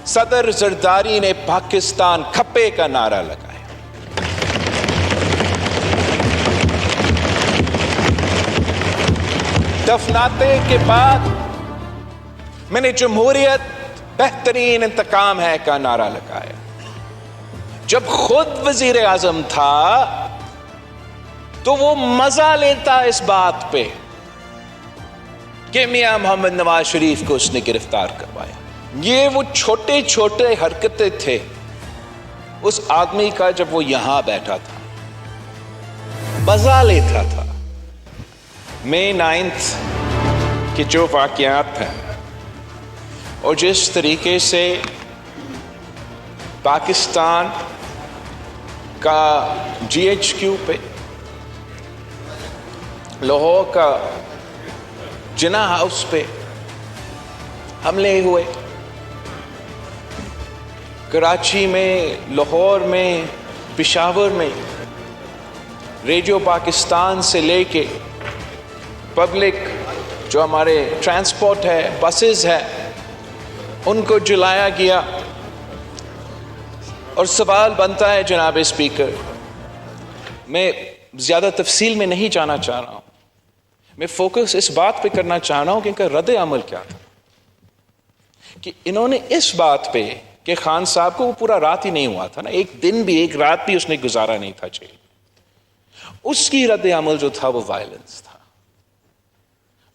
صدر زرداری نے پاکستان کھپے کا نعرہ لگایا. دفناتے کے بعد میں نے جمہوریت بہترین انتقام ہے کا نعرہ لگایا. جب خود وزیر اعظم تھا تو وہ مزہ لیتا اس بات پہ کہ میاں محمد نواز شریف کو اس نے گرفتار کروایا. یہ وہ چھوٹے چھوٹے حرکتیں تھے اس آدمی کا جب وہ یہاں بیٹھا تھا، مزہ لیتا تھا. مئی 9 کے جو واقعات ہیں اور جس طریقے سے پاکستان کا GHQ پہ، لاہور کا جناح ہاؤس پہ حملے ہوئے، کراچی میں، لاہور میں، پشاور میں، ریڈیو پاکستان سے لے کے پبلک جو ہمارے ٹرانسپورٹ ہے، بسز ہے، ان کو جلایا گیا. اور سوال بنتا ہے جناب اسپیکر، میں زیادہ تفصیل میں نہیں جانا چاہ رہا ہوں، میں فوکس اس بات پہ کرنا چاہ رہا ہوں کہ ان کا رد عمل کیا تھا. کہ انہوں نے اس بات پہ کہ خان صاحب کو وہ پورا رات ہی نہیں ہوا تھا نا، ایک دن بھی، ایک رات بھی اس نے گزارا نہیں تھا جیل، اس کی رد عمل جو تھا وہ وائلنس تھا.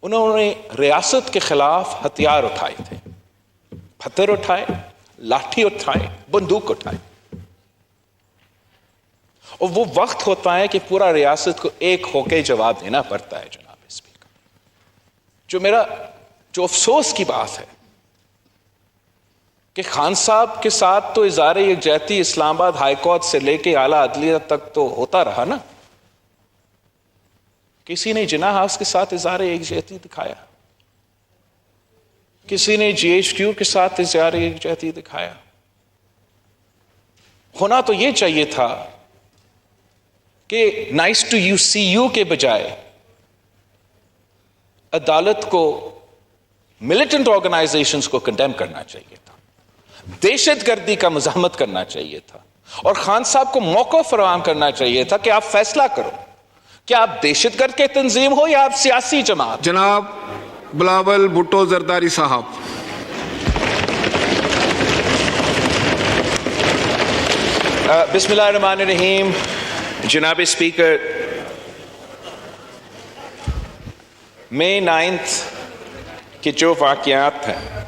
انہوں نے ریاست کے خلاف ہتھیار اٹھائے تھے، پتھر اٹھائے، لاٹھی اٹھائے، بندوق اٹھائے. اور وہ وقت ہوتا ہے کہ پورا ریاست کو ایک ہو کے جواب دینا پڑتا ہے. جناب اسپیکر، جو افسوس کی بات ہے کہ خان صاحب کے ساتھ تو اظہار یکجہتی اسلام آباد ہائی کورٹ سے لے کے اعلیٰ عدلیہ تک تو ہوتا رہا نا، کسی نے جناح ہاؤس کے ساتھ اظہار یکجہتی دکھایا، کسی نے GHQ کے ساتھ اظہار یکجہتی دکھایا. ہونا تو یہ چاہیے تھا کہ nice to you see you کے بجائے عدالت کو ملیٹنٹ آرگنائزیشنز کو کنڈیم کرنا چاہیے تھا، دہشت گردی کا مزاحمت کرنا چاہیے تھا، اور خان صاحب کو موقع فراہم کرنا چاہیے تھا کہ آپ فیصلہ کرو کہ آپ دہشت گرد کے تنظیم ہو یا آپ سیاسی جماعت. جناب بلاول بھٹو زرداری صاحب. بسم اللہ الرحمن الرحیم. جناب اسپیکر، مئی 9 کے جو واقعات ہیں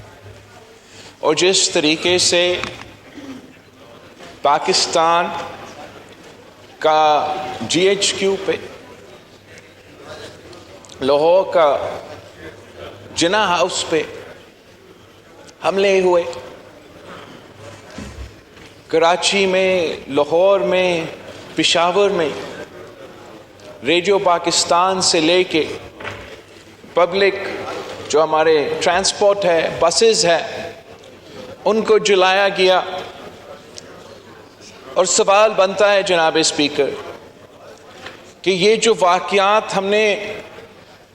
اور جس طریقے سے پاکستان کا GHQ پہ، لاہور کا جناح ہاؤس پہ حملے ہوئے، کراچی میں، لاہور میں، پشاور میں، ریڈیو پاکستان سے لے کے پبلک جو ہمارے ٹرانسپورٹ ہے، بسز ہے، ان کو جلایا گیا. اور سوال بنتا ہے جناب اسپیکر کہ یہ جو واقعات ہم نے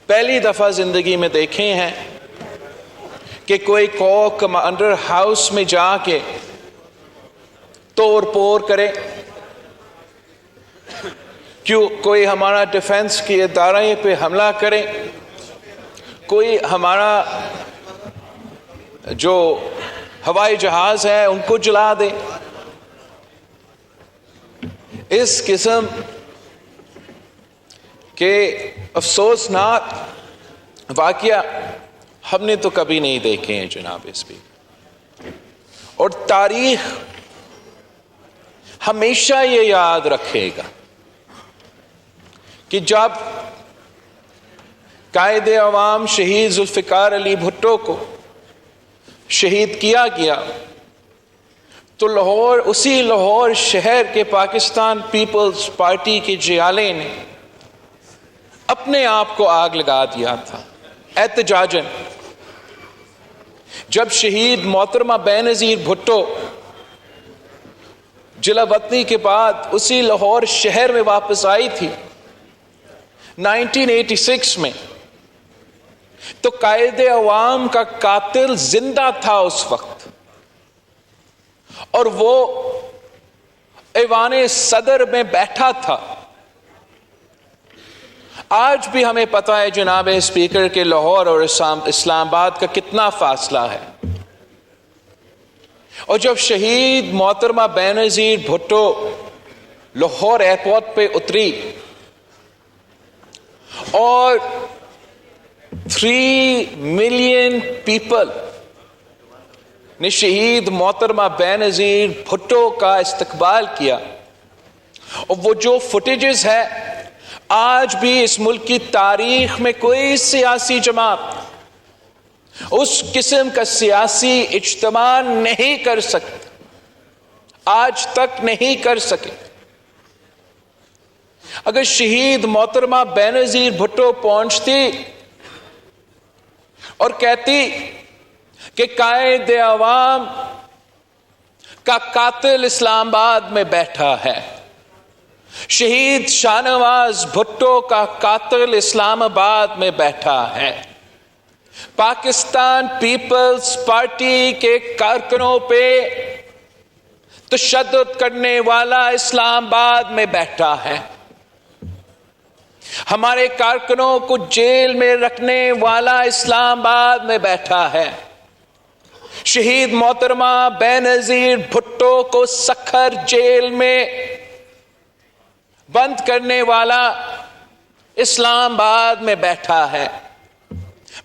پہلی دفعہ زندگی میں دیکھے ہیں کہ کوئی کور کمانڈر ہاؤس میں جا کے توڑ پھوڑ کرے، کیوں کوئی ہمارا ڈیفنس کے ادارے پہ حملہ کرے، کوئی ہمارا جو ہوائی جہاز ہے ان کو جلا دے. اس قسم کے افسوسناک واقعہ ہم نے تو کبھی نہیں دیکھے ہیں جناب اسپیکر. اور تاریخ ہمیشہ یہ یاد رکھے گا کہ جب قائد عوام شہید ذوالفقار علی بھٹو کو شہید کیا گیا تو لاہور، اسی لاہور شہر کے پاکستان پیپلز پارٹی کے جیالے نے اپنے آپ کو آگ لگا دیا تھا احتجاجاً. جب شہید محترمہ بے نظیر بھٹو جلا وطنی کے بعد اسی لاہور شہر میں واپس آئی تھی 1986 میں، تو قائد عوام کا قاتل زندہ تھا اس وقت. اور وہ ایوان صدر میں بیٹھا تھا. آج بھی ہمیں پتہ ہے جناب اسپیکر کہ لاہور اور اسلام آباد کا کتنا فاصلہ ہے. اور جب شہید محترمہ بینظیر بھٹو لاہور ایئرپورٹ پہ اتری اور 3 ملین پیپل نے شہید محترمہ بینظیر بھٹو کا استقبال کیا، اور وہ جو فوٹیجز ہے آج بھی اس ملک کی تاریخ میں کوئی سیاسی جماعت اس قسم کا سیاسی اجتماع نہیں کر سکتی، آج تک نہیں کر سکے. اگر شہید محترمہ بینظیر بھٹو پہنچتی اور کہتی کہ قائد عوام کا قاتل اسلام آباد میں بیٹھا ہے، شہید شاہ نواز بھٹو کا قاتل اسلام آباد میں بیٹھا ہے، پاکستان پیپلز پارٹی کے کارکنوں پہ تشدد کرنے والا اسلام آباد میں بیٹھا ہے، ہمارے کارکنوں کو جیل میں رکھنے والا اسلام آباد میں بیٹھا ہے، شہید محترمہ بینظیر بھٹو کو سکھر جیل میں بند کرنے والا اسلام آباد میں بیٹھا ہے،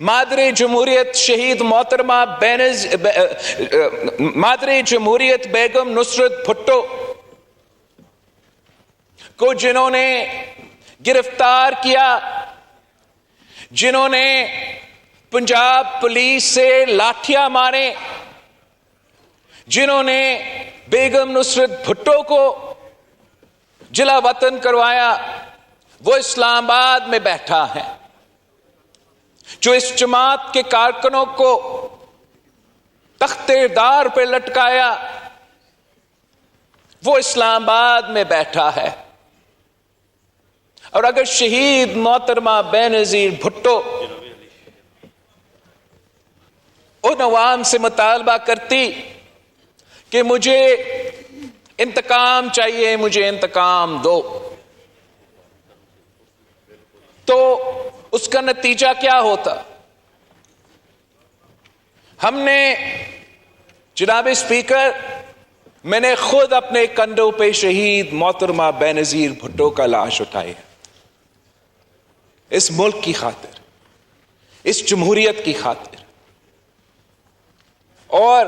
مادر جمہوریت شہید محترمہ مادر جمہوریت بیگم نصرت بھٹو کو جنہوں نے گرفتار کیا، جنہوں نے پنجاب پولیس سے لاٹھیاں مارے، جنہوں نے بیگم نصرت بھٹو کو جلا وطن کروایا، وہ اسلام آباد میں بیٹھا ہے. جو اس جماعت کے کارکنوں کو تختے دار پہ لٹکایا، وہ اسلام آباد میں بیٹھا ہے. اور اگر شہید محترمہ بینظیر بھٹو ان عوام سے مطالبہ کرتی کہ مجھے انتقام چاہیے، مجھے انتقام دو، تو اس کا نتیجہ کیا ہوتا؟ ہم نے جناب اسپیکر، میں نے خود اپنے کندھوں پہ شہید محترمہ بینظیر بھٹو کا لاش اٹھائی ہے، اس ملک کی خاطر، اس جمہوریت کی خاطر. اور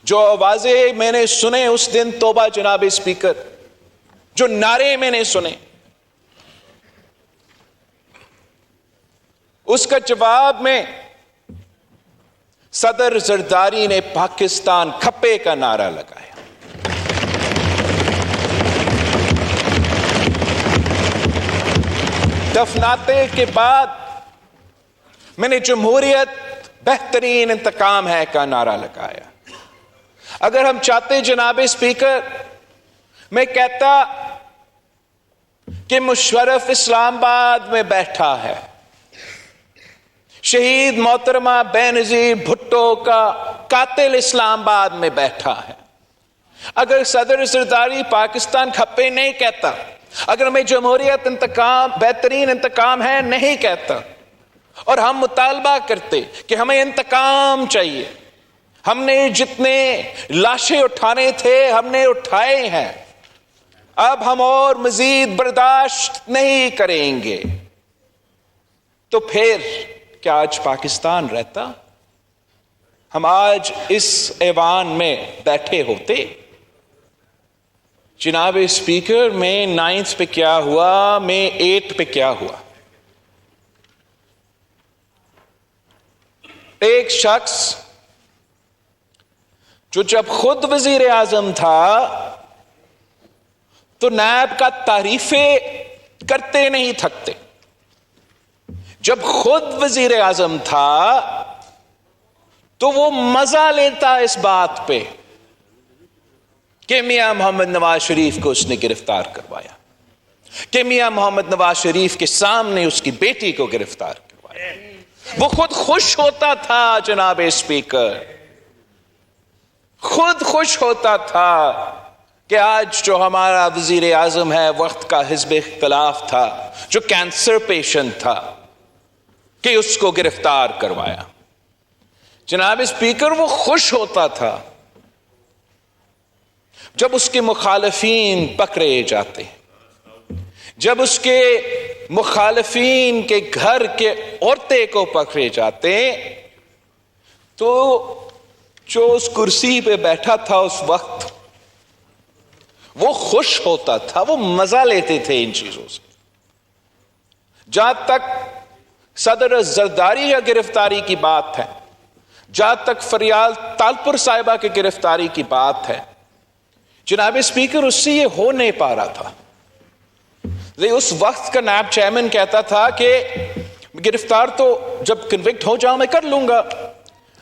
جو آوازیں میں نے سنے اس دن توبہ جناب اسپیکر، جو نعرے میں نے سنے، اس کا جواب میں صدر زرداری نے پاکستان کھپے کا نعرہ لگایا. دفناتے کے بعد میں نے جمہوریت بہترین انتقام ہے کا نعرہ لگایا. اگر ہم چاہتے جناب اسپیکر، میں کہتا کہ مشرف اسلام آباد میں بیٹھا ہے، شہید محترمہ بینظیر بھٹو کا قاتل اسلام آباد میں بیٹھا ہے. اگر صدر زرداری پاکستان کھپے نہیں کہتا، اگر میں جمہوریت بہترین انتقام ہے نہیں کہتا، اور ہم مطالبہ کرتے کہ ہمیں انتقام چاہیے، ہم نے جتنے لاشیں اٹھانے تھے ہم نے اٹھائے ہیں، اب ہم اور مزید برداشت نہیں کریں گے، تو پھر کیا آج پاکستان رہتا؟ ہم آج اس ایوان میں بیٹھے ہوتے؟ جناب اسپیکر، میں 9 پہ کیا ہوا، میں 8 پہ کیا ہوا؟ ایک شخص جو جب خود وزیر اعظم تھا تو نیب کا تعریفیں کرتے نہیں تھکتے، جب خود وزیر اعظم تھا تو وہ مزہ لیتا اس بات پہ کہ میاں محمد نواز شریف کو اس نے گرفتار کروایا، کہ میاں محمد نواز شریف کے سامنے اس کی بیٹی کو گرفتار کروایا. وہ خود خوش ہوتا تھا جناب اسپیکر، خود خود خوش ہوتا تھا کہ آج جو ہمارا وزیر اعظم ہے وقت کا حزب اختلاف تھا, جو کینسر پیشنٹ تھا, کہ اس کو گرفتار کروایا. جناب اسپیکر, وہ خوش ہوتا تھا جب اس کے مخالفین پکڑے جاتے, جب اس کے مخالفین کے گھر کے عورتیں کو پکڑے جاتے, تو جو اس کرسی پہ بیٹھا تھا اس وقت وہ خوش ہوتا تھا, وہ مزہ لیتے تھے ان چیزوں سے. جہاں تک صدر زرداری یا گرفتاری کی بات ہے, جہاں تک فریال تالپور صاحبہ کی گرفتاری کی بات ہے, جناب اسپیکر اس سے یہ ہو نہیں پا رہا تھا. اس وقت کا نیب چیئرمین کہتا تھا کہ گرفتار تو جب کنوکٹ ہو جاؤں میں کر لوں گا,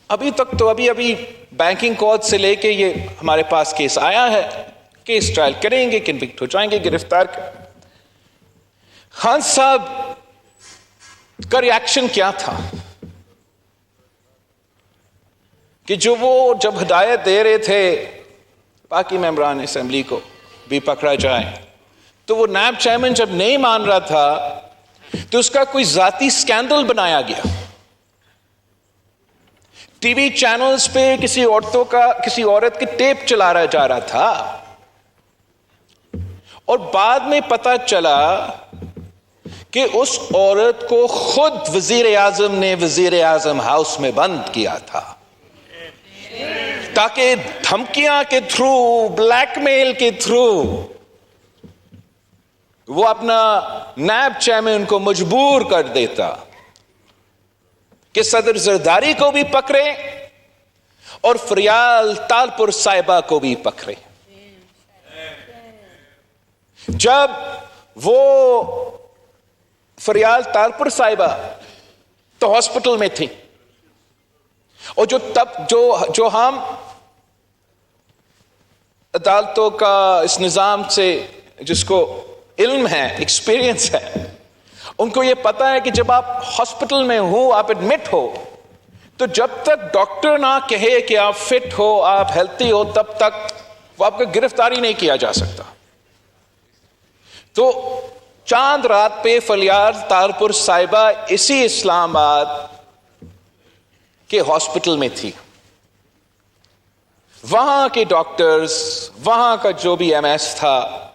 ابھی تک تو ابھی بینکنگ کوڈ سے لے کے یہ ہمارے پاس کیس آیا ہے, کیس ٹرائل کریں گے, کنوکٹ ہو جائیں گے, گرفتار خان صاحب کا ریاکشن کیا تھا کہ جو وہ جب ہدایت دے رہے تھے باقی ممبران اسمبلی کو بھی پکڑا جائے, تو وہ نیب چیئرمین جب نہیں مان رہا تھا تو اس کا کوئی ذاتی سکینڈل بنایا گیا. ٹی وی چینلز پہ کسی عورت کی ٹیپ چلایا جا رہا تھا, اور بعد میں پتا چلا کہ اس عورت کو خود وزیر اعظم نے وزیر اعظم ہاؤس میں بند کیا تھا تاکہ دھمکیاں کے تھرو, بلیک میل کے تھرو وہ اپنا نیب چیئرمین کو مجبور کر دیتا کہ صدر زرداری کو بھی پکڑے اور فریال تالپور صاحبہ کو بھی پکڑے. جب وہ فریال تالپور صاحبہ تو ہاسپٹل میں تھی, اور جو ہم عدالتوں کا اس نظام سے جس کو علم ہے, ایکسپیرینس ہے, ان کو یہ پتا ہے کہ جب آپ ہاسپٹل میں ہو, آپ ایڈمٹ ہو, تو جب تک ڈاکٹر نہ کہے کہ آپ فٹ ہو, آپ ہیلتھی ہو, تب تک وہ آپ کو گرفتاری نہیں کیا جا سکتا. تو چاند رات پہ فریال تالپور صاحبہ اسی اسلام آباد کے ہاسپٹل میں تھی. وہاں کے ڈاکٹرز, وہاں کا جو بھی ایم ایس تھا,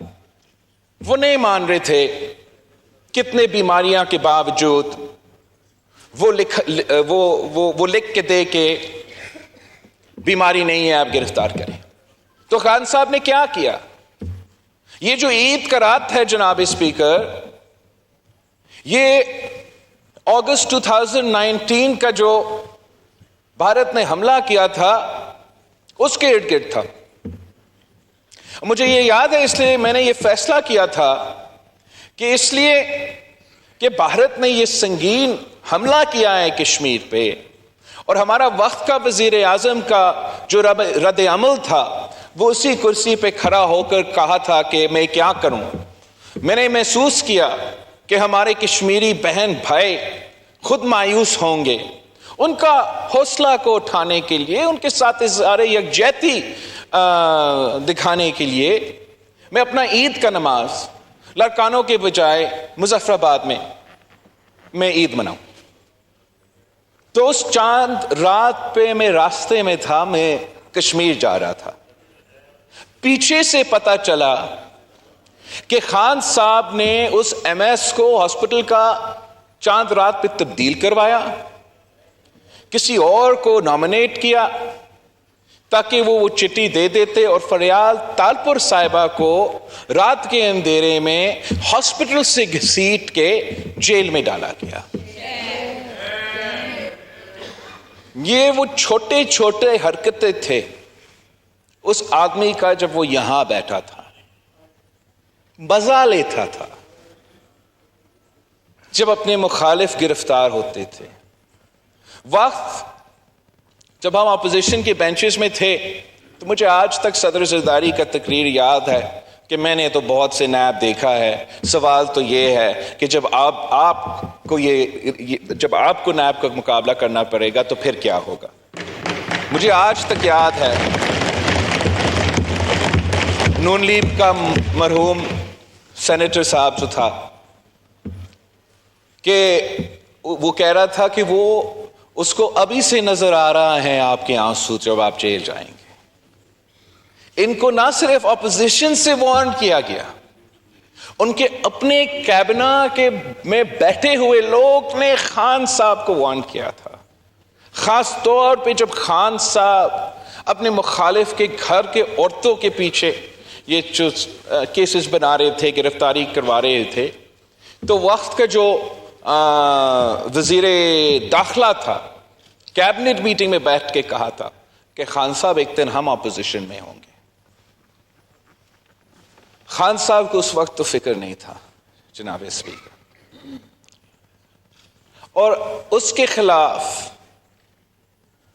وہ نہیں مان رہے تھے. کتنے بیماریاں کے باوجود وہ لکھ کے دے کے بیماری نہیں ہے, آپ گرفتار کریں. تو خان صاحب نے کیا کیا؟ یہ جو عید کا رات ہے جناب اسپیکر, یہ اگست 2019 کا جو بھارت نے حملہ کیا تھا اس کے ارد گرد تھا. مجھے یہ یاد ہے, اس لیے میں نے یہ فیصلہ کیا تھا کہ اس لیے کہ بھارت نے یہ سنگین حملہ کیا ہے کشمیر پہ, اور ہمارا وقت کا وزیر اعظم کا جو رد عمل تھا وہ اسی کرسی پہ کھڑا ہو کر کہا تھا کہ میں کیا کروں. میں نے محسوس کیا کہ ہمارے کشمیری بہن بھائی خود مایوس ہوں گے. ان کا حوصلہ کو اٹھانے کے لیے, ان کے ساتھ اظہار یکجہتی دکھانے کے لیے میں اپنا عید کا نماز لڑکانوں کے بجائے مظفر آباد میں عید مناؤں. تو اس چاند رات پہ میں راستے میں تھا, میں کشمیر جا رہا تھا. پیچھے سے پتا چلا کہ خان صاحب نے اس ایم ایس کو ہاسپٹل کا چاند رات پہ تبدیل کروایا, کسی اور کو نامنیٹ کیا تاکہ وہ چٹھی دے دیتے, اور فریال تالپور صاحبہ کو رات کے اندھیرے میں ہاسپٹل سے گھسیٹ کے جیل میں ڈالا گیا. یہ وہ چھوٹے چھوٹے حرکتیں تھے اس آدمی کا جب وہ یہاں بیٹھا تھا, مزہ لیتا تھا جب اپنے مخالف گرفتار ہوتے تھے. وقت جب ہم اپوزیشن کے بینچز میں تھے تو مجھے آج تک صدر زرداری کا تقریر یاد ہے کہ میں نے تو بہت سے نیب دیکھا ہے. سوال تو یہ ہے کہ جب آپ کو نیب کا مقابلہ کرنا پڑے گا تو پھر کیا ہوگا. مجھے آج تک یاد ہے نون لیگ کا مرحوم سینیٹر صاحب جو تھا کہ وہ کہہ رہا تھا کہ وہ اس کو ابھی سے نظر آ رہا ہے آپ کے آنسو جب آپ جیل جائیں گے. ان کو نہ صرف اپوزیشن سے وارن کیا گیا, ان کے اپنے کابینہ کے میں بیٹھے ہوئے لوگ نے خان صاحب کو وارن کیا تھا, خاص طور پہ جب خان صاحب اپنے مخالف کے گھر کے عورتوں کے پیچھے یہ جو کیسز بنا رہے تھے, گرفتاری کروا رہے تھے, تو وقت کا جو وزیر داخلہ تھا کیبنٹ میٹنگ میں بیٹھ کے کہا تھا کہ خان صاحب ایک دن ہم اپوزیشن میں ہوں گے. خان صاحب کو اس وقت تو فکر نہیں تھا جناب اسپیکر, اور اس کے خلاف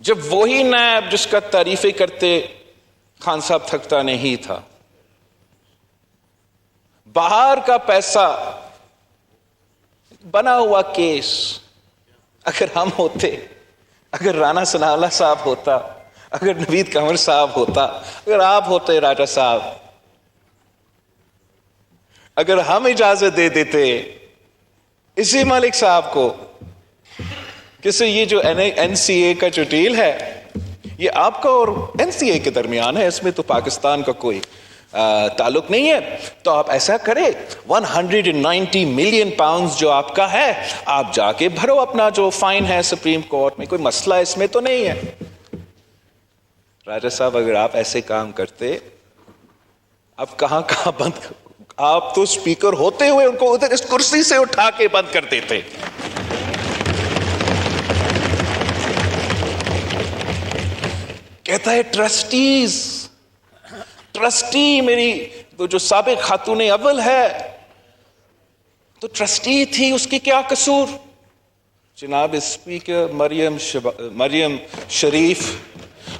جب وہی نائب جس کا تعریفیں کرتے خان صاحب تھکتا نہیں تھا, باہر کا پیسہ بنا ہوا کیس, اگر ہم ہوتے, اگر رانا ثناءاللہ صاحب ہوتا, اگر نوید قمر صاحب ہوتا, اگر آپ ہوتے راجہ صاحب, اگر ہم اجازت دے دیتے اسی ملک صاحب کو کہ یہ جو این سی اے کا جو ڈیل ہے یہ آپ کا اور این سی اے کے درمیان ہے, اس میں تو پاکستان کا کوئی تعلق نہیں ہے, تو آپ ایسا کریں 190 ملین پاؤنڈز جو آپ کا ہے آپ جا کے بھرو اپنا جو فائن ہے سپریم کورٹ میں, کوئی مسئلہ اس میں تو نہیں ہے. راجہ صاحب اگر آپ ایسے کام کرتے اب کہاں کہاں بند, آپ تو اسپیکر ہوتے ہوئے ان کو ادھر اس کرسی سے اٹھا کے بند کر دیتے. کہتا ہے ٹرسٹی میری تو جو سابق خاتون اول ہے تو ٹرسٹی تھی, اس کی کیا قصور؟ جناب اسپیکر مریم شریف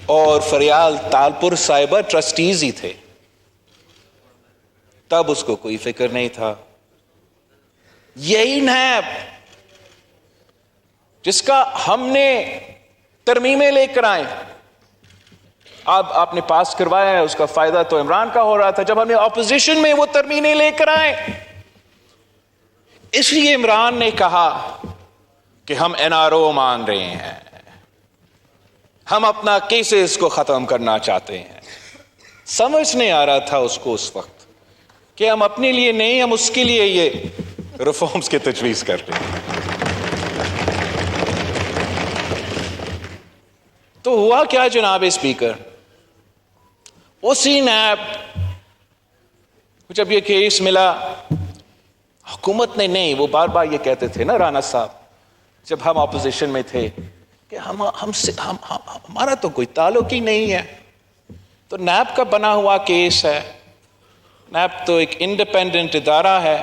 اور فریال تالپور صاحبہ ٹرسٹیز ہی تھے, تب اس کو کوئی فکر نہیں تھا. یہی نیب جس کا ہم نے ترمیمیں لے کر آئے, اب آپ نے پاس کروایا ہے, اس کا فائدہ تو عمران کا ہو رہا تھا جب ہم نے اپوزیشن میں وہ ترمیمیں لے کر آئے. اس لیے عمران نے کہا کہ ہم این آر او مانگ رہے ہیں, ہم اپنا کیسز کو ختم کرنا چاہتے ہیں. سمجھ نہیں آ رہا تھا اس کو اس وقت کہ ہم اپنے لیے نہیں, ہم اس کے لیے یہ ریفارمز کی تجویز کر رہے ہیں. تو ہوا کیا جناب اسپیکر, اسی نیب جب یہ کیس ملا حکومت نے نہیں, وہ بار بار یہ کہتے تھے نا رانا صاحب جب ہم اپوزیشن میں تھے کہ ہمارا تو کوئی تعلق ہی نہیں ہے, تو نیب کا بنا ہوا کیس ہے, نیب تو ایک انڈیپینڈنٹ ادارہ ہے,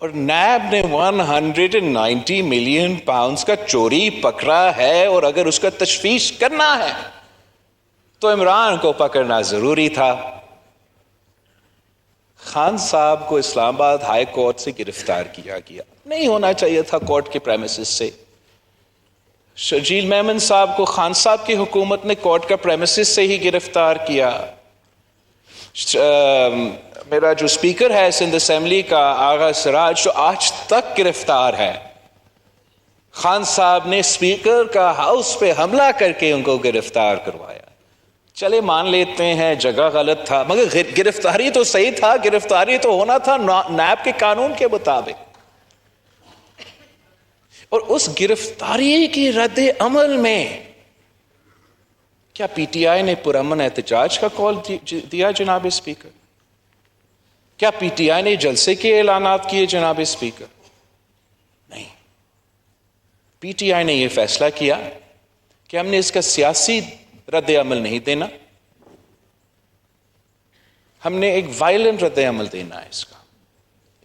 اور نیب نے 190 ملین پاؤنڈز کا چوری پکڑا ہے, اور اگر اس کا تشخیص کرنا ہے تو عمران کو پکڑنا ضروری تھا. خان صاحب کو اسلام آباد ہائی کورٹ سے گرفتار کیا گیا, نہیں ہونا چاہیے تھا کورٹ کے پریمیسز سے. شرجیل میمن صاحب کو خان صاحب کی حکومت نے کورٹ کا پریمیسز سے ہی گرفتار کیا. میرا جو اسپیکر ہے سندھ اسمبلی کا آغا سراج جو آج تک گرفتار ہے, خان صاحب نے اسپیکر کا ہاؤس پہ حملہ کر کے ان کو گرفتار کروایا. چلے مان لیتے ہیں جگہ غلط تھا, مگر گرفتاری تو صحیح تھا, گرفتاری تو ہونا تھا نیب کے قانون کے مطابق. اور اس گرفتاری کی رد عمل میں کیا پی ٹی آئی نے پرامن احتجاج کا کال دیا جناب اسپیکر؟ کیا پی ٹی آئی نے جلسے کے اعلانات کیے جناب اسپیکر؟ نہیں. پی ٹی آئی نے یہ فیصلہ کیا کہ ہم نے اس کا سیاسی رد عمل نہیں دینا, ہم نے ایک وائلنٹ رد عمل دینا ہے اس کا.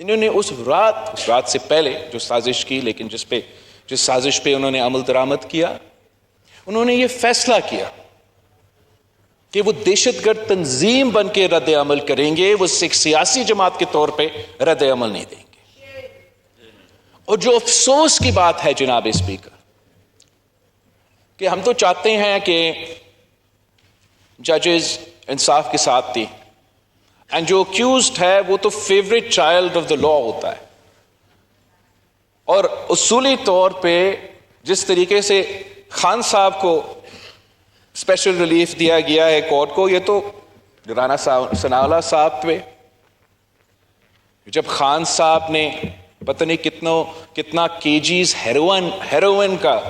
انہوں نے اس رات سے پہلے جو سازش کی, لیکن جس سازش پہ انہوں نے عمل درآمد کیا, انہوں نے یہ فیصلہ کیا کہ وہ دہشت گرد تنظیم بن کے رد عمل کریں گے, وہ ایک سیاسی جماعت کے طور پہ رد عمل نہیں دیں گے. اور جو افسوس کی بات ہے جناب اسپیکر کہ ہم تو چاہتے ہیں کہ ججز انصاف کے ساتھ تھی, اینڈ جو اکیوزڈ ہے وہ تو فیوریٹ چائلڈ آف دا لا ہوتا ہے. اور اصولی طور پہ جس طریقے سے خان صاحب کو اسپیشل ریلیف دیا گیا ہے کورٹ کو، یہ تو رانا ثناءاللہ صاحب پہ. جب خان صاحب نے پتہ نہیں کتنا کیجیز ہیروئن کا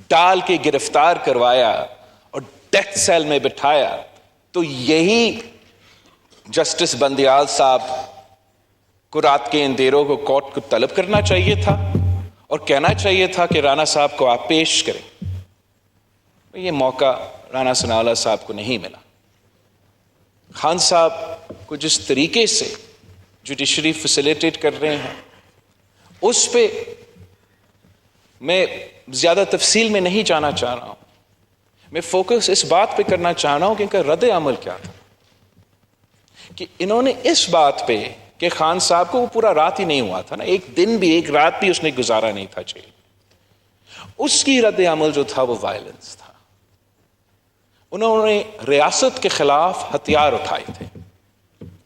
ڈال کے گرفتار کروایا اور ڈیتھ سیل میں بٹھایا، تو یہی جسٹس بندیال صاحب کو رات کے اندھیروں کو کورٹ کو طلب کرنا چاہیے تھا اور کہنا چاہیے تھا کہ رانا صاحب کو آپ پیش کریں. یہ موقع رانا ثناءاللہ صاحب کو نہیں ملا. خان صاحب کو جس طریقے سے جوڈیشری فیسیلیٹیٹ کر رہے ہیں اس پہ میں زیادہ تفصیل میں نہیں جانا چاہ رہا ہوں. میں فوکس اس بات پہ کرنا چاہ رہا ہوں کہ ان کا رد عمل کیا تھا، کہ انہوں نے اس بات پہ کہ خان صاحب کو وہ پورا رات ہی نہیں ہوا تھا نا، ایک دن بھی ایک رات بھی اس نے گزارا نہیں تھا جیل، اس کی رد عمل جو تھا وہ وائلنس تھا. انہوں نے ریاست کے خلاف ہتھیار اٹھائے تھے،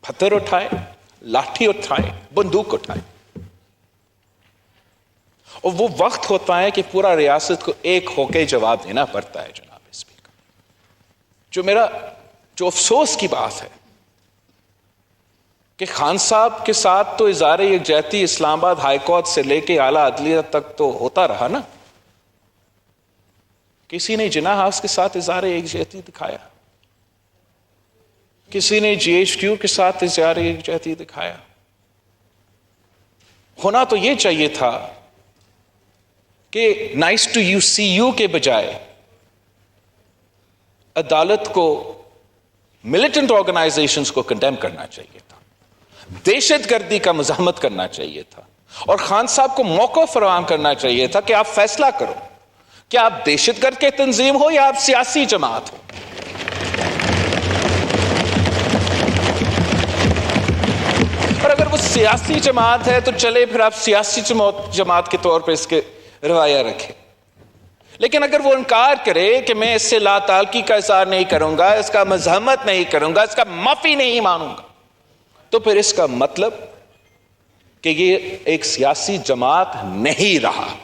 پتھر اٹھائے، لاٹھی اٹھائے، بندوق اٹھائے. اور وہ وقت ہوتا ہے کہ پورا ریاست کو ایک ہو کے جواب دینا پڑتا ہے. جناب اسپیکر، جو افسوس کی بات ہے کہ خان صاحب کے ساتھ تو اظہار یکجہتی اسلام آباد ہائی کورٹ سے لے کے اعلیٰ عدلیہ تک تو ہوتا رہا نا، کسی نے جناح ہاؤس کے ساتھ اظہار یکجہتی دکھایا، کسی نے جی ایچ کیو کے ساتھ اظہار یکجہتی دکھایا. ہونا تو یہ چاہیے تھا کہ nice to you see you کے بجائے عدالت کو ملیٹنٹ آرگنائزیشنز کو کنڈیم کرنا چاہیے تھا، دہشت گردی کا مزاحمت کرنا چاہیے تھا، اور خان صاحب کو موقع فراہم کرنا چاہیے تھا کہ آپ فیصلہ کرو کہ آپ دہشت گرد کے تنظیم ہو یا آپ سیاسی جماعت ہو. اور اگر وہ سیاسی جماعت ہے تو چلے پھر آپ سیاسی جماعت کے طور پہ اس کے روایہ رکھیں. لیکن اگر وہ انکار کرے کہ میں اس سے لا تعلقی کا اظہار نہیں کروں گا، اس کا مزاحمت نہیں کروں گا، اس کا معافی نہیں مانوں گا، تو پھر اس کا مطلب کہ یہ ایک سیاسی جماعت نہیں رہا،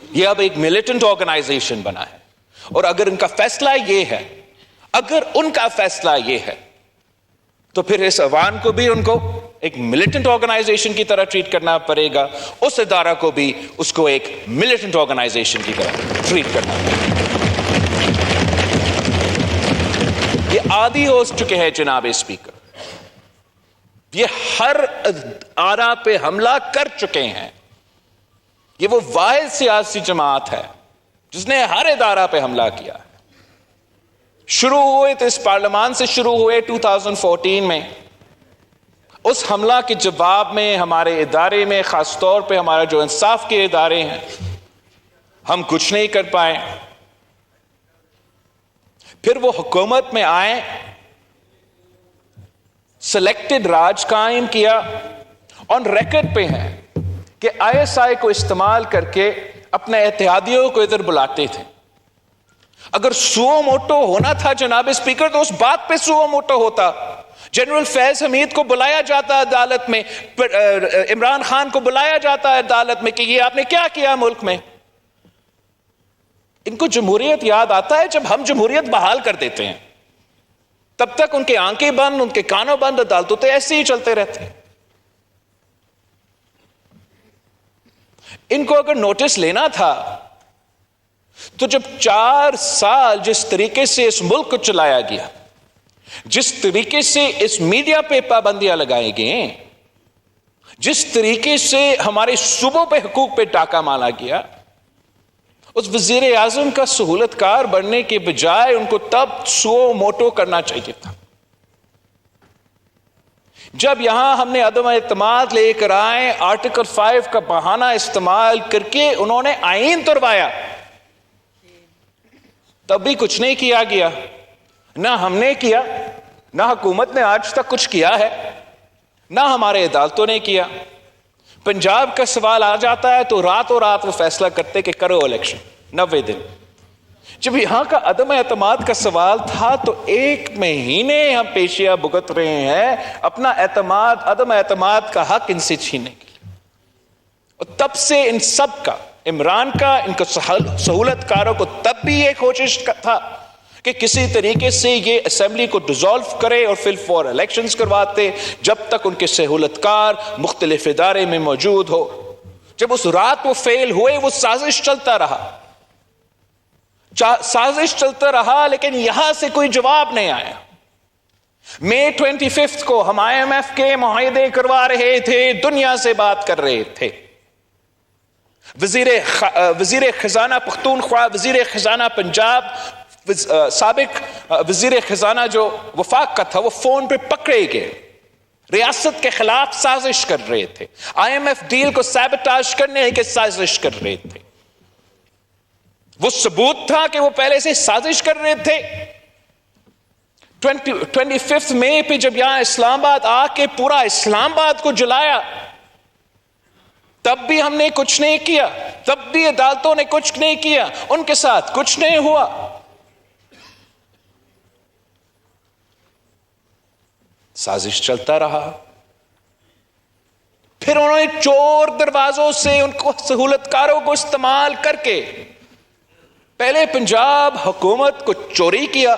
یہ اب ایک ملیٹنٹ آرگنائزیشن بنا ہے. اور اگر ان کا فیصلہ یہ ہے تو پھر اس عوام کو بھی ان کو ایک ملیٹنٹ آرگنائزیشن کی طرح ٹریٹ کرنا پڑے گا، اس ادارہ کو بھی اس کو ایک ملیٹنٹ آرگنائزیشن کی طرح ٹریٹ کرنا پڑے گا. یہ عادی ہو چکے ہیں جناب اسپیکر، یہ ہر آرا پہ حملہ کر چکے ہیں. یہ وہ واحد سیاسی جماعت ہے جس نے ہر ادارہ پہ حملہ کیا ہے. شروع ہوئے تو اس پارلیمان سے شروع ہوئے 2014 میں، اس حملہ کے جواب میں ہمارے ادارے میں، خاص طور پہ ہمارا جو انصاف کے ادارے ہیں، ہم کچھ نہیں کر پائے. پھر وہ حکومت میں آئے، سلیکٹڈ راج قائم کیا، آن ریکارڈ پہ ہیں کہ آئی ایس آئی کو استعمال کر کے اپنے اتحادیوں کو ادھر بلاتے تھے. اگر سو موٹو ہونا تھا جناب اسپیکر تو اس بات پہ سو موٹو ہوتا. جنرل فیض حمید کو بلایا جاتا عدالت میں، عمران خان کو بلایا جاتا ہے عدالت میں کہ یہ آپ نے کیا کیا ملک میں. ان کو جمہوریت یاد آتا ہے جب ہم جمہوریت بحال کر دیتے ہیں، تب تک ان کے آنکھیں بند، ان کے کانوں بند، عدالتوں تو ایسے ہی چلتے رہتے ہیں. ان کو اگر نوٹس لینا تھا تو جب 4 سال جس طریقے سے اس ملک کو چلایا گیا، جس طریقے سے اس میڈیا پہ پابندیاں لگائی گئیں، جس طریقے سے ہمارے صوبوں پہ حقوق پہ ڈاکہ مارا گیا، اس وزیر اعظم کا سہولت کار بننے کے بجائے ان کو تب سو موٹو کرنا چاہیے تھا. جب یہاں ہم نے عدم اعتماد لے کر آئے، آرٹیکل 5 کا بہانہ استعمال کر کے انہوں نے آئین توڑوایا، تب بھی کچھ نہیں کیا گیا. نہ ہم نے کیا، نہ حکومت نے آج تک کچھ کیا ہے، نہ ہمارے عدالتوں نے کیا. پنجاب کا سوال آ جاتا ہے تو راتوں رات وہ فیصلہ کرتے کہ کرو الیکشن 90 دن. جب یہاں کا عدم اعتماد کا سوال تھا تو 1 مہینے ہم پیشیاں بھگت رہے ہیں اپنا عدم اعتماد کا حق ان سے چھیننے کے لیے. اور تب سے ان سب کا، عمران کا، ان کو سہولت کاروں کو تب بھی یہ کوشش تھا کہ کسی طریقے سے یہ اسمبلی کو ڈیزالو کرے اور پھر فور الیکشنز کرواتے جب تک ان کے سہولت کار مختلف ادارے میں موجود ہو. جب اس رات وہ فیل ہوئے، وہ سازش چلتا رہا لیکن یہاں سے کوئی جواب نہیں آیا. مئی 25 کو ہم IMF کے معاہدے کروا رہے تھے، دنیا سے بات کر رہے تھے. وزیر خزانہ پختونخوا، وزیر خزانہ پنجاب، سابق وزیر خزانہ جو وفاق کا تھا، وہ فون پہ پکڑے گئے، ریاست کے خلاف سازش کر رہے تھے، IMF ڈیل کو سیبوٹاژ کرنے کی سازش کر رہے تھے. وہ ثبوت تھا کہ وہ پہلے سے سازش کر رہے تھے. 25 مئی پہ جب یہاں اسلام آباد آ کے پورا اسلام آباد کو جلایا، تب بھی ہم نے کچھ نہیں کیا، تب بھی عدالتوں نے کچھ نہیں کیا، ان کے ساتھ کچھ نہیں ہوا. سازش چلتا رہا. پھر انہوں نے چور دروازوں سے ان کو سہولت کاروں کو استعمال کر کے پہلے پنجاب حکومت کو چوری کیا،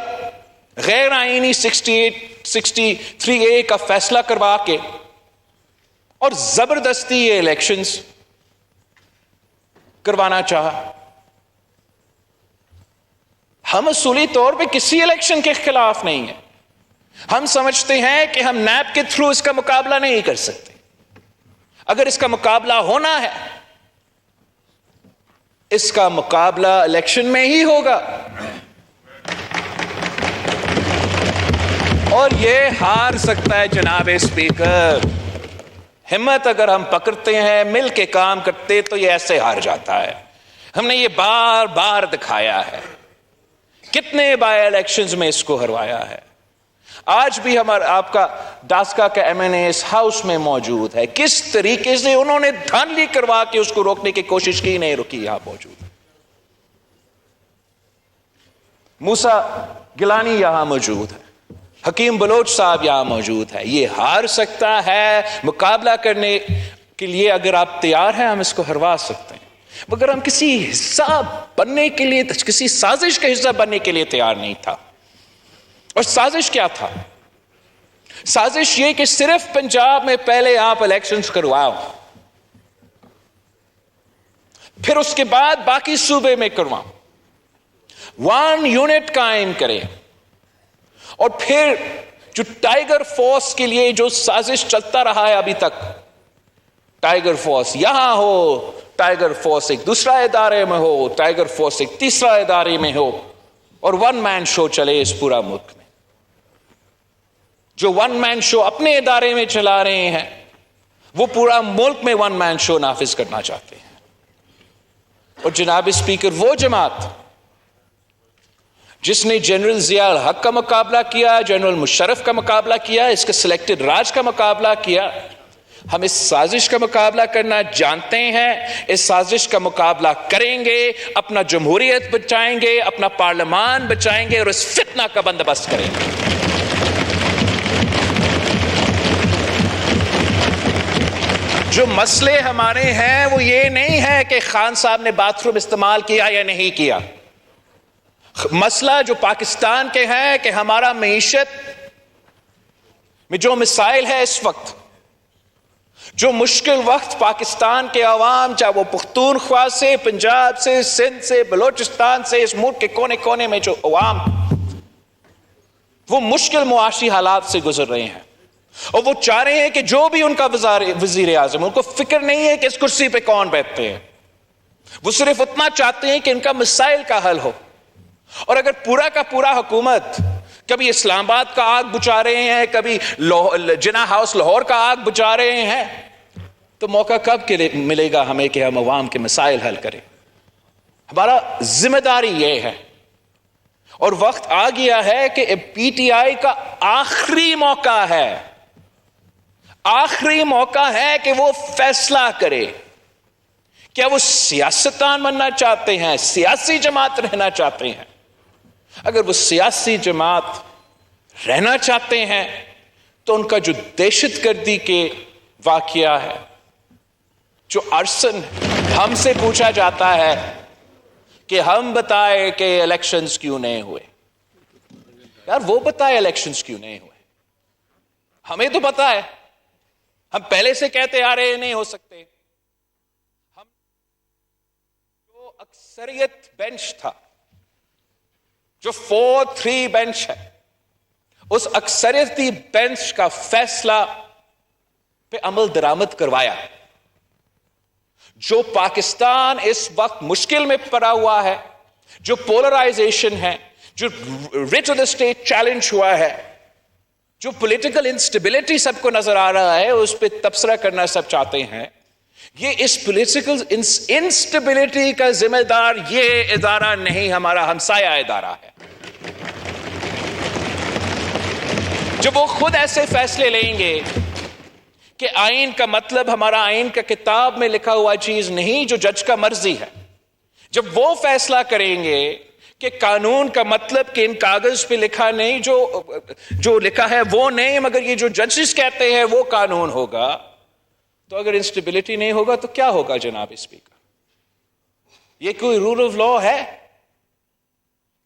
غیر آئینی 63A کا فیصلہ کروا کے، اور زبردستی یہ الیکشنز کروانا چاہا. ہم اصولی طور پہ کسی الیکشن کے خلاف نہیں ہیں. ہم سمجھتے ہیں کہ ہم نیب کے تھرو اس کا مقابلہ نہیں کر سکتے. اگر اس کا مقابلہ ہونا ہے، اس کا مقابلہ الیکشن میں ہی ہوگا. اور یہ ہار سکتا ہے جناب اسپیکر. ہمت اگر ہم پکڑتے ہیں، مل کے کام کرتے، تو یہ ایسے ہار جاتا ہے. ہم نے یہ بار بار دکھایا ہے، کتنے بائی الیکشنز میں اس کو ہروایا ہے. آج بھی آپ کا ڈاسکا کا MNA اس ہاؤس میں موجود ہے. کس طریقے سے انہوں نے دھاندلی کروا کے اس کو روکنے کی کوشش کی، نہیں رکی. یہاں موجود موسیٰ گیلانی یہاں موجود ہے، حکیم بلوچ صاحب یہاں موجود ہے. یہ ہار سکتا ہے. مقابلہ کرنے کے لیے اگر آپ تیار ہیں، ہم اس کو ہروا سکتے ہیں. مگر ہم کسی حصہ بننے کے لیے، کسی سازش کا حصہ بننے کے لیے تیار نہیں تھا. اور سازش کیا تھا؟ سازش یہ کہ صرف پنجاب میں پہلے آپ الیکشنز کرواؤ، پھر اس کے بعد باقی صوبے میں کرواؤ، 1 یونٹ قائم کریں. اور پھر جو ٹائیگر فورس کے لیے جو سازش چلتا رہا ہے ابھی تک، ٹائیگر فورس یہاں ہو، ٹائیگر فورس ایک دوسرا ادارے میں ہو، ٹائیگر فورس ایک تیسرا ادارے میں ہو، اور 1 مین شو چلے اس پورا ملک میں. جو 1 مین شو اپنے ادارے میں چلا رہے ہیں، وہ پورا ملک میں 1 مین شو نافذ کرنا چاہتے ہیں. اور جناب اسپیکر، وہ جماعت جس نے جنرل ضیاء الحق کا مقابلہ کیا، جنرل مشرف کا مقابلہ کیا، اس کے سلیکٹڈ راج کا مقابلہ کیا، ہم اس سازش کا مقابلہ کرنا جانتے ہیں. اس سازش کا مقابلہ کریں گے، اپنا جمہوریت بچائیں گے، اپنا پارلیمان بچائیں گے، اور اس فتنہ کا بندوبست کریں گے. جو مسئلے ہمارے ہیں وہ یہ نہیں ہے کہ خان صاحب نے باتھ روم استعمال کیا یا نہیں کیا. مسئلہ جو پاکستان کے ہے کہ ہمارا معیشت میں جو مسائل ہے اس وقت، جو مشکل وقت پاکستان کے عوام، چاہے وہ پختونخوا سے، پنجاب سے، سندھ سے، بلوچستان سے، اس ملک کے کونے کونے میں جو عوام وہ مشکل معاشی حالات سے گزر رہے ہیں، اور وہ چاہ رہے ہیں کہ جو بھی ان کا وزیر اعظم، ان کو فکر نہیں ہے کہ اس کرسی پہ کون بیٹھتے ہیں، وہ صرف اتنا چاہتے ہیں کہ ان کا مسائل کا حل ہو. اور اگر پورا کا پورا حکومت کبھی اسلام آباد کا آگ بجھا رہے ہیں، کبھی جناح ہاؤس لاہور کا آگ بجھا رہے ہیں، تو موقع کب کے لیے ملے گا ہمیں کہ ہم عوام کے مسائل حل کریں؟ ہمارا ذمہ داری یہ ہے. اور وقت آ گیا ہے کہ PTI کا آخری موقع ہے، آخری موقع ہے کہ وہ فیصلہ کرے. کیا وہ سیاستدان بننا چاہتے ہیں، سیاسی جماعت رہنا چاہتے ہیں؟ اگر وہ سیاسی جماعت رہنا چاہتے ہیں تو ان کا جو دہشت گردی کے واقعہ ہے، جو ارسن ہم سے پوچھا جاتا ہے کہ ہم بتائے کہ الیکشنز کیوں نہیں ہوئے، یار وہ بتائے الیکشنز کیوں نہیں ہوئے، ہمیں تو پتا ہے، ہم پہلے سے کہتے آ رہے نہیں ہو سکتے. ہم جو اکثریت بینچ تھا، جو 4-3 بینچ ہے، اس اکثریتی بینچ کا فیصلہ پہ عمل درآمد کروایا. جو پاکستان اس وقت مشکل میں پڑا ہوا ہے، جو پولرائزیشن ہے، جو rate of the state challenge ہوا ہے، جو پولیٹیکل انسٹیبلٹی سب کو نظر آ رہا ہے، اس پہ تبصرہ کرنا سب چاہتے ہیں. یہ اس پولیٹیکل انسٹیبلٹی کا ذمہ دار یہ ادارہ نہیں، ہمارا ہمسایہ ادارہ ہے. جب وہ خود ایسے فیصلے لیں گے کہ آئین کا مطلب ہمارا آئین کا کتاب میں لکھا ہوا چیز نہیں جو جج کا مرضی ہے، جب وہ فیصلہ کریں گے کہ قانون کا مطلب کہ ان کاغذ پہ لکھا نہیں، جو لکھا ہے وہ نہیں، مگر یہ جو ججز کہتے ہیں وہ قانون ہوگا، تو اگر انسٹیبلٹی نہیں ہوگا تو کیا ہوگا جناب اسپیکر؟ یہ کوئی رول آف لا ہے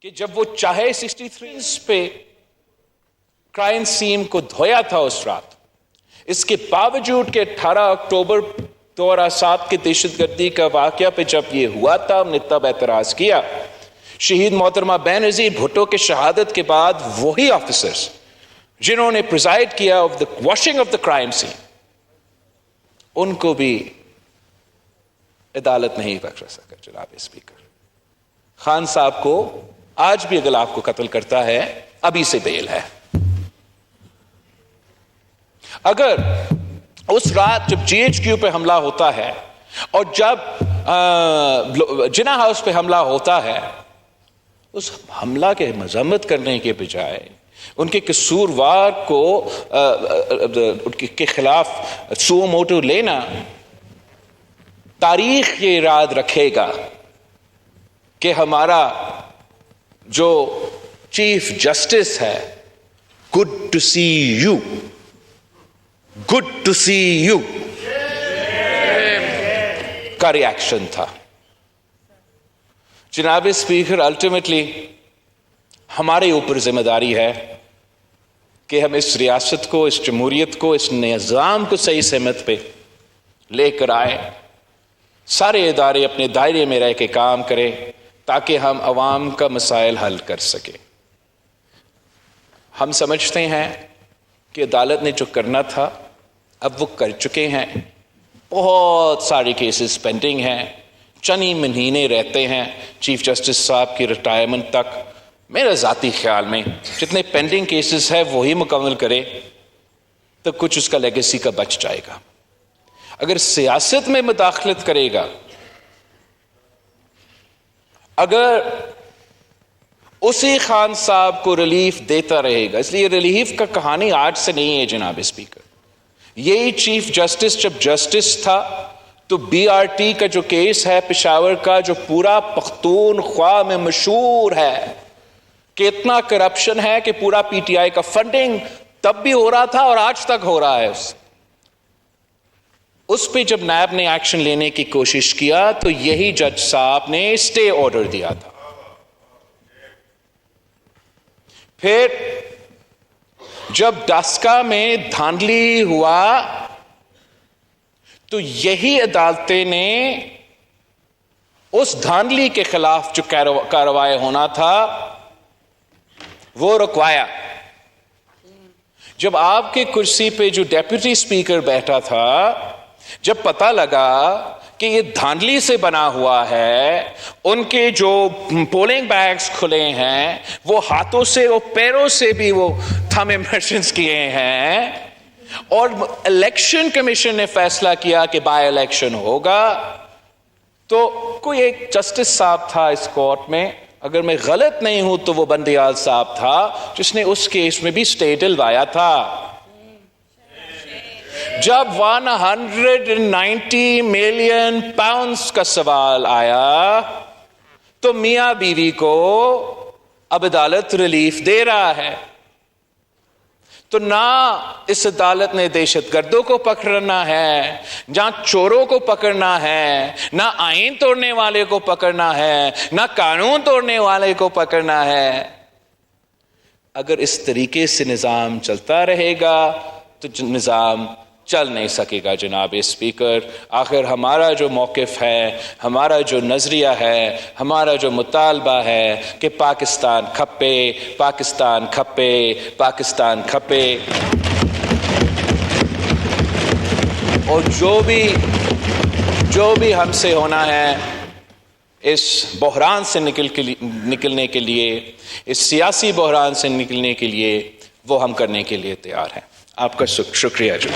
کہ جب وہ چاہے 63 پہ کرائم سین کو دھویا تھا اس رات، اس کے باوجود کہ 18 اکتوبر 2007 کے دہشت گردی کا واقعہ پہ جب یہ ہوا تھا، ہم نے تب اعتراض کیا. شہید محترمہ بینظیر بھٹو کے شہادت کے بعد وہی آفیسرز جنہوں نے پریزائڈ کیا of the washing of the crime scene, ان کو بھی عدالت نہیں بخش سکا جناب اسپیکر. خان صاحب کو آج بھی اگر آپ کو قتل کرتا ہے، ابھی سے بیل ہے. اگر اس رات جب جی ایچ کیو پہ حملہ ہوتا ہے اور جب جنا ہاؤس پہ حملہ ہوتا ہے، اس حملہ کے مذمت کرنے کے بجائے ان کے قصوروار کو کے خلاف سو موٹو لینا، تاریخ یہ یاد رکھے گا کہ ہمارا جو چیف جسٹس ہے، good to see you, good to see you کا ری ایکشن تھا. جناب اسپیکر، الٹیمیٹلی ہمارے اوپر ذمہ داری ہے کہ ہم اس ریاست کو، اس جمہوریت کو، اس نظام کو صحیح سمت پہ لے کر آئے. سارے ادارے اپنے دائرے میں رہ کے کام کریں تاکہ ہم عوام کا مسائل حل کر سکیں. ہم سمجھتے ہیں کہ عدالت نے جو کرنا تھا اب وہ کر چکے ہیں. بہت ساری کیسز پینڈنگ ہیں، چند مہینے رہتے ہیں چیف جسٹس صاحب کی ریٹائرمنٹ تک. میرے ذاتی خیال میں جتنے پینڈنگ کیسز ہیں وہی مکمل کرے تو کچھ اس کا لیگیسی کا بچ جائے گا. اگر سیاست میں مداخلت کرے گا، اگر اسی خان صاحب کو ریلیف دیتا رہے گا، اس لیے ریلیف کا کہانی آج سے نہیں ہے جناب اسپیکر. یہی چیف جسٹس جب جسٹس تھا تو بی آر ٹی کا جو کیس ہے پشاور کا، جو پورا پختونخوا میں مشہور ہے کہ اتنا کرپشن ہے کہ پورا پی ٹی آئی کا فنڈنگ تب بھی ہو رہا تھا اور آج تک ہو رہا ہے. اس پہ جب نیب نے ایکشن لینے کی کوشش کیا تو یہی جج صاحب نے اسٹے آرڈر دیا تھا. پھر جب ڈاسکا میں دھاندلی ہوا تو یہی عدالتیں نے اس دھاندلی کے خلاف جو کارروائی ہونا تھا وہ رکوایا. جب آپ کے کرسی پہ جو ڈیپوٹی اسپیکر بیٹھا تھا، جب پتہ لگا کہ یہ دھاندلی سے بنا ہوا ہے، ان کے جو پولنگ بیگز کھلے ہیں وہ ہاتھوں سے وہ پیروں سے بھی وہ تھم امپریشنز کیے ہیں، اور الیکشن کمیشن نے فیصلہ کیا کہ بائی الیکشن ہوگا، تو کوئی ایک جسٹس صاحب تھا اس کورٹ میں، اگر میں غلط نہیں ہوں تو وہ بندیال صاحب تھا، جس نے اس کیس میں بھی اسٹے دلوایا تھا. جب 190 ملین پاؤنڈز کا سوال آیا تو میاں بیوی کو اب عدالت ریلیف دے رہا ہے، تو نہ اس عدالت نے دہشت گردوں کو پکڑنا ہے، جہاں چوروں کو پکڑنا ہے، نہ آئین توڑنے والے کو پکڑنا ہے، نہ قانون توڑنے والے کو پکڑنا ہے۔ اگر اس طریقے سے نظام چلتا رہے گا تو نظام چل نہیں سکے گا جناب اسپیکر۔ آخر ہمارا جو موقف ہے، ہمارا جو نظریہ ہے، ہمارا جو مطالبہ ہے کہ پاکستان کھپے، پاکستان کھپے، پاکستان کھپے، اور جو بھی ہم سے ہونا ہے اس بحران سے نکلنے کے لیے، اس سیاسی بحران سے نکلنے کے لیے، وہ ہم کرنے کے لیے تیار ہیں۔ آپ کا شکریہ جناب۔